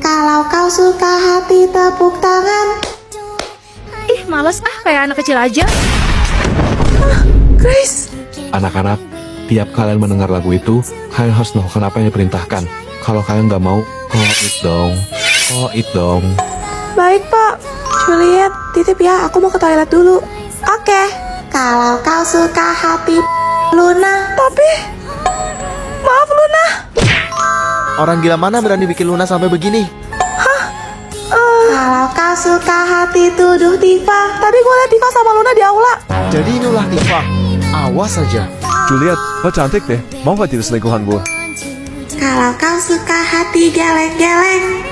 Kalau kau suka hati tepuk tangan. Ih, males kayak anak kecil aja. Grace, Anak-anak, tiap kalian mendengar lagu itu, kalian harus melakukan apa yang diperintahkan. Kalau kalian nggak mau, it dong. It dong. baik Pak. Juliet, titip ya, aku mau ke toilet dulu. Oke. Kalau kau suka hati Luna. Tapi, maaf Luna. Orang gila mana berani bikin Luna sampai begini? Kalau kau suka hati tuduh Diva. Tadi gue liat Diva sama Luna di aula. Jadi inilah Diva. Awas saja. Juliet, lo cantik deh. Mau gak jadi selingkuhan gue? Kalau kau suka hati geleng-geleng.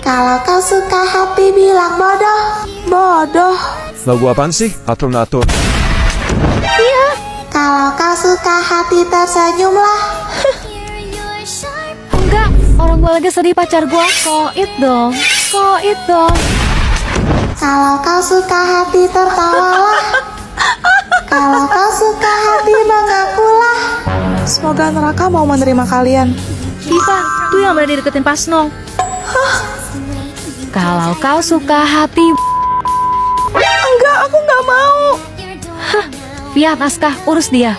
Kalau kau suka hati bilang bodoh. Bodoh. Lagu apaan sih? Atur-natur. Kalau kau suka hati tersenyumlah. Enggak, orang gue lagi sedih pacar gue. Koit dong. Kalau kau suka hati tertawalah. Kalau kau suka hati mengakulah. Semoga neraka mau menerima kalian. Diva, tuh yang berani deketin Pasnong. Kalau kau suka hati. Enggak, aku nggak mau. Via, Naskah, urus dia.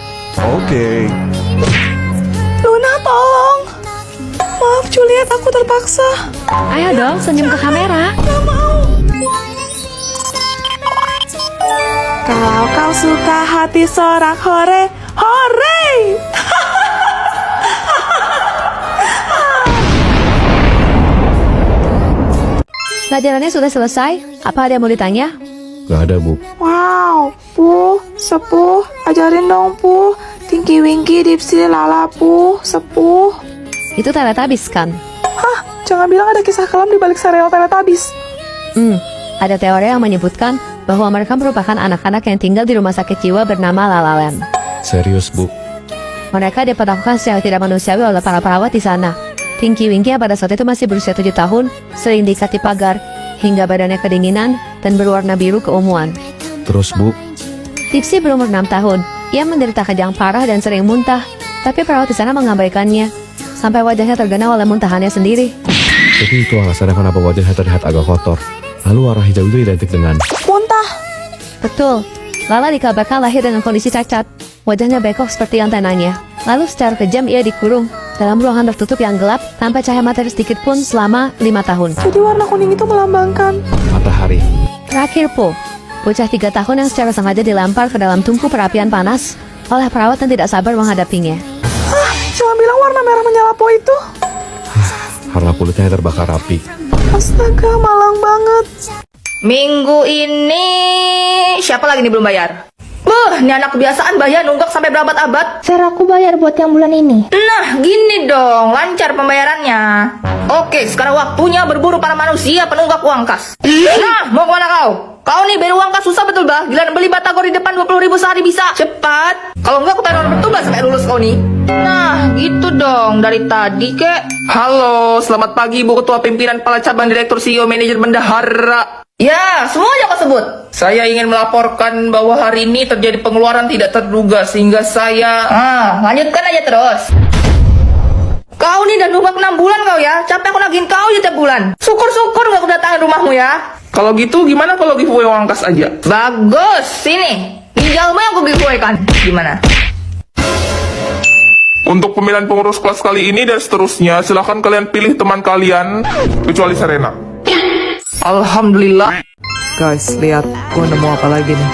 Oke. Luna, tolong. Maaf Juliet, aku terpaksa. Ayo dong, senyum ke kamera. Nggak mau. Kalau kau suka hati sorak hore, hore. Pelajarannya sudah selesai. Apa ada yang mau ditanya? Gak ada, Bu. Wow, Puh, Sepuh, ajarin dong Puh. Tinky Winky, Dipsy, Lala, Puh, Sepuh. Itu Teletubbies kan? Hah, jangan bilang ada kisah kelam di balik serial Teletubbies. Ada teori yang menyebutkan bahwa mereka merupakan anak-anak yang tinggal di rumah sakit jiwa bernama La La Land. Serius, Bu. Mereka diperlakukan secara tidak manusiawi oleh para perawat di sana. Tinky Winky yang pada saat itu masih berusia 7 tahun, sering diikat di pagar, hingga badannya kedinginan dan berwarna biru keunguan. Terus, Bu, Dipsy berumur 6 tahun. Ia menderita kejang parah dan sering muntah, tapi perawat di sana mengabaikannya, sampai wajahnya tergenang oleh muntahannya sendiri. jadi itu alasannya kenapa wajahnya terlihat agak kotor. Lalu warna hijau itu identik dengan... Muntah. Betul, Lala dikabarkan lahir dengan kondisi cacat. Wajahnya bengkok seperti antenanya. Lalu secara kejam ia dikurung dalam ruangan tertutup yang gelap tanpa cahaya matahari sedikit pun selama 5 tahun. Jadi warna kuning itu melambangkan. matahari. Terakhir, bocah 3 tahun yang secara sengaja dilempar ke dalam tungku perapian panas oleh perawat yang tidak sabar menghadapinya. Jangan bilang warna merah menyala Po itu. Karena kulitnya terbakar api. Astaga, malang banget. Minggu ini siapa lagi nih belum bayar? Ini anak kebiasaan bayar nunggak sampai berabad-abad. Ser, aku bayar buat yang bulan ini. Nah, gini dong, lancar pembayarannya. Oke, sekarang waktunya berburu para manusia penunggak uang kas. Nah, mau kemana kau? Kau nih bayar uang kas susah betul bah. Gila beli batagor di depan 20.000 sehari bisa. Cepat. Kalau enggak aku taruh nomor bertugas sampai lulus kau nih. Nah, gitu dong dari tadi kek. Halo, selamat pagi Bu Ketua Pimpinan Kepala Cabang Direktur CEO Manajer Bendahara. Ya, semuanya kau sebut. Saya ingin melaporkan bahwa hari ini terjadi pengeluaran tidak terduga sehingga saya... lanjutkan aja terus. Kau nih udah nunggak 6 bulan kau ya. Capek aku nagihin kau aja tiap bulan. Syukur-syukur gak kedatangan rumahmu ya. Kalau gitu gimana kalau giveaway uang kas aja? Bagus, sini. Ginjalmu yang aku giveaway kan. Gimana? Untuk pemilihan pengurus kelas kali ini dan seterusnya, silahkan kalian pilih teman kalian, kecuali Serena. Alhamdulillah. Guys, lihat, gue nemu apa lagi nih.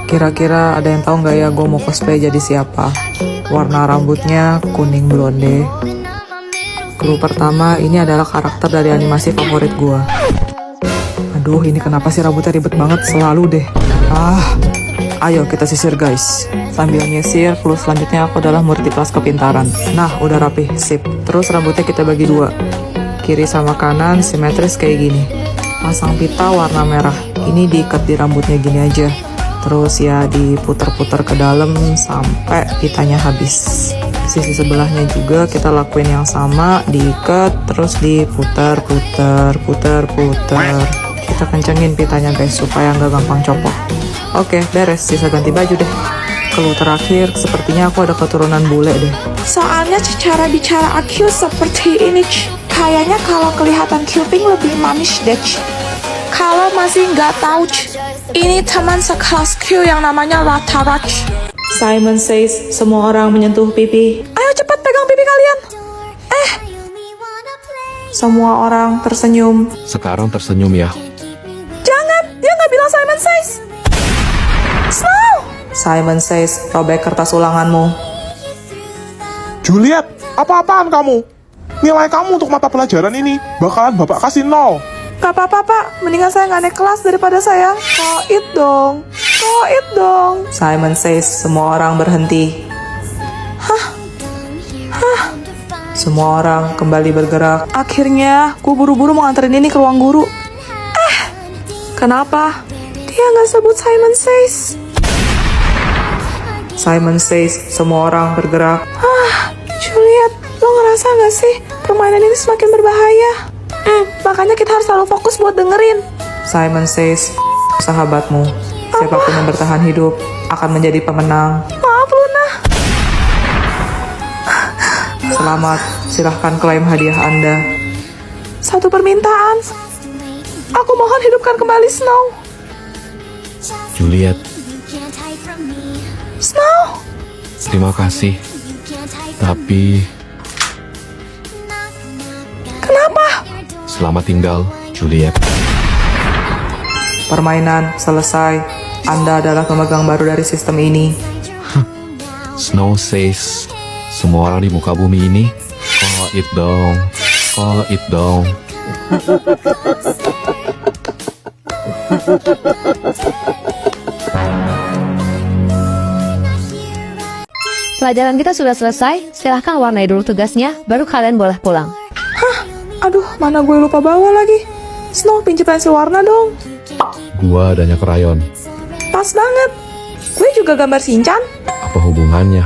Kira-kira ada yang tahu nggak ya gue mau cosplay jadi siapa? Warna rambutnya kuning blonde. Clue pertama, ini adalah karakter dari animasi favorit gue. Aduh, ini kenapa sih rambutnya ribet banget selalu deh. Ayo kita sisir guys. Sambil nyisir, clue selanjutnya aku adalah murid di kelas kepintaran. Nah, udah rapi, sip. Terus rambutnya kita bagi 2. Kiri sama kanan simetris kayak gini. Pasang pita warna merah. Ini diikat di rambutnya gini aja. Terus ya diputar-putar ke dalam sampai pitanya habis. Sisi sebelahnya juga kita lakuin yang sama, diikat terus diputar-putar. Kita kencengin pitanya guys supaya nggak gampang copot. Oke, beres, sisa ganti baju deh. Clue terakhir, sepertinya aku ada keturunan bule deh. Soalnya cara bicara aku seperti ini. Kayaknya kalau kelihatan cuping lebih manis deh. Kalau masih nggak tahu, ini teman sekelasku yang namanya Rataraj. Simon says, semua orang menyentuh pipi. Ayo cepat pegang pipi kalian. Semua orang tersenyum. Sekarang tersenyum ya. Jangan, dia nggak bilang Simon says. Snow! Simon says, robek kertas ulanganmu. Juliet, apa-apaan kamu? Nilai kamu untuk mata pelajaran ini bakalan bapak kasih 0. Gak apa-apa pak, mendingan saya nggak naik kelas daripada saya koit dong. Koit dong. Simon says, semua orang berhenti. Semua orang kembali bergerak. Akhirnya, gue buru-buru mau nganterin ini ke ruang guru. Kenapa? Dia nggak sebut Simon says. Simon says, semua orang bergerak. Juliet, lo ngerasa gak sih permainan ini semakin berbahaya? Makanya kita harus selalu fokus buat dengerin. Simon says, sahabatmu, siapapun yang bertahan hidup akan menjadi pemenang. Maaf Luna. Selamat, silahkan klaim hadiah Anda. Satu permintaan. Aku mohon hidupkan kembali Snow. Juliet, Snow. terima kasih. Tapi Kenapa? selamat tinggal, Juliet. Permainan selesai. Anda adalah pemegang baru dari sistem ini. Snow says, semua orang di muka bumi ini, koit dong, koit dong. Pelajaran kita sudah selesai, silahkan warnai dulu tugasnya, baru kalian boleh pulang. Aduh, mana gue lupa bawa lagi. Snow, pinjem pensil warna dong. Gua adanya krayon. Pas banget. Gue juga gambar Shinchan. Apa hubungannya?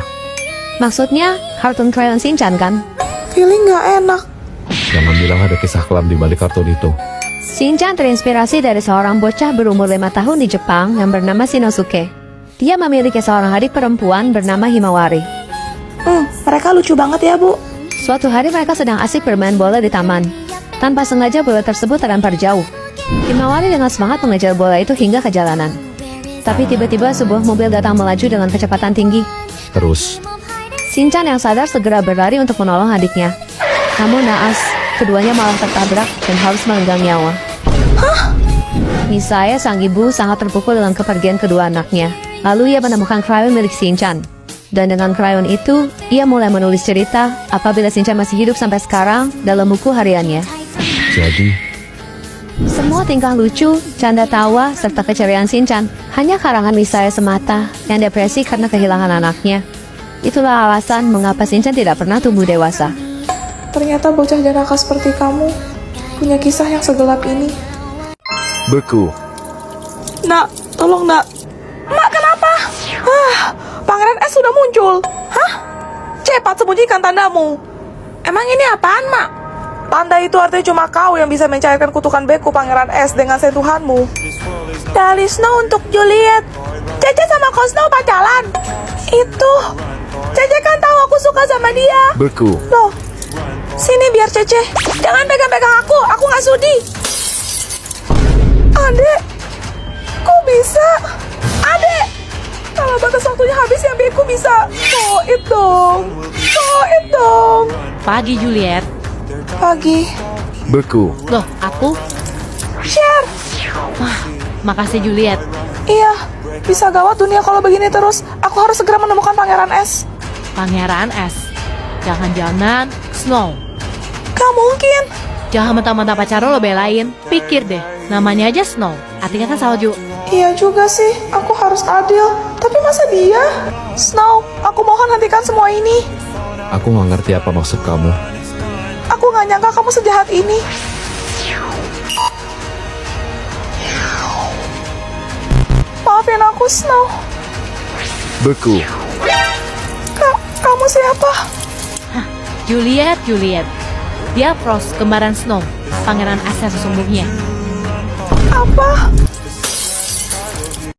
Maksudnya, kartun krayon Shinchan kan? Feeling gak enak. Jangan bilang ada kisah kelam di balik kartun itu. Shinchan terinspirasi dari seorang bocah berumur 5 tahun di Jepang yang bernama Shinosuke. Dia memiliki seorang adik perempuan bernama Himawari. Mereka lucu banget ya, Bu. Suatu hari mereka sedang asik bermain bola di taman. Tanpa sengaja bola tersebut terlempar jauh. Himawari dengan semangat mengejar bola itu hingga ke jalanan. Tapi tiba-tiba sebuah mobil datang melaju dengan kecepatan tinggi. Terus, Shinchan yang sadar segera berlari untuk menolong adiknya. Namun naas, keduanya malah tertabrak dan harus melenggang nyawa. Misaya, sang ibu, sangat terpukul dengan kepergian kedua anaknya. Lalu ia menemukan krayon milik Shinchan. Dan dengan krayon itu, ia mulai menulis cerita apabila Shinchan masih hidup sampai sekarang dalam buku hariannya. jadi Semua tingkah lucu, canda tawa, serta keceriaan Shinchan hanya karangan Misaya semata yang depresi karena kehilangan anaknya. Itulah alasan mengapa Shinchan tidak pernah tumbuh dewasa. Ternyata bocah jenaka seperti kamu punya kisah yang segelap ini. Beku. Nak, tolong nak. Mak, kenapa? Pangeran S sudah muncul. Cepat sembunyikan tandamu. Emang ini apaan, Mak? Tanda itu artinya cuma kau yang bisa mencairkan kutukan beku Pangeran S dengan sentuhanmu. Dari Snow untuk Juliet. Cece sama kau Snow pacaran. Itu. Cece kan tahu aku suka sama dia. Beku. Loh, sini biar Cece. Jangan pegang-pegang aku nggak sudi. Adek, kok bisa? Adek, kalau batas waktunya habis yang beku bisa. Koit dong. Koit dong. Pagi, Juliet. Pagi. Beku. Loh, aku? Share. Makasih, Juliet. Iya, bisa gawat dunia kalau begini terus. Aku harus segera menemukan Pangeran S. Pangeran S. Jangan-jangan Snow. Gak mungkin. Jangan mentang-mentang pacar lo belain. Pikir deh, namanya aja Snow. Artinya kan salju. Iya juga sih, aku harus adil. Tapi masa dia? Snow, aku mohon hentikan semua ini. aku nggak ngerti apa maksud kamu. Aku gak nyangka kamu sejahat ini. Maafin aku, Snow. Beku. Kamu siapa? Juliet. Dia Frost, kembaran Snow. Pangeran S yang sesungguhnya. Apa?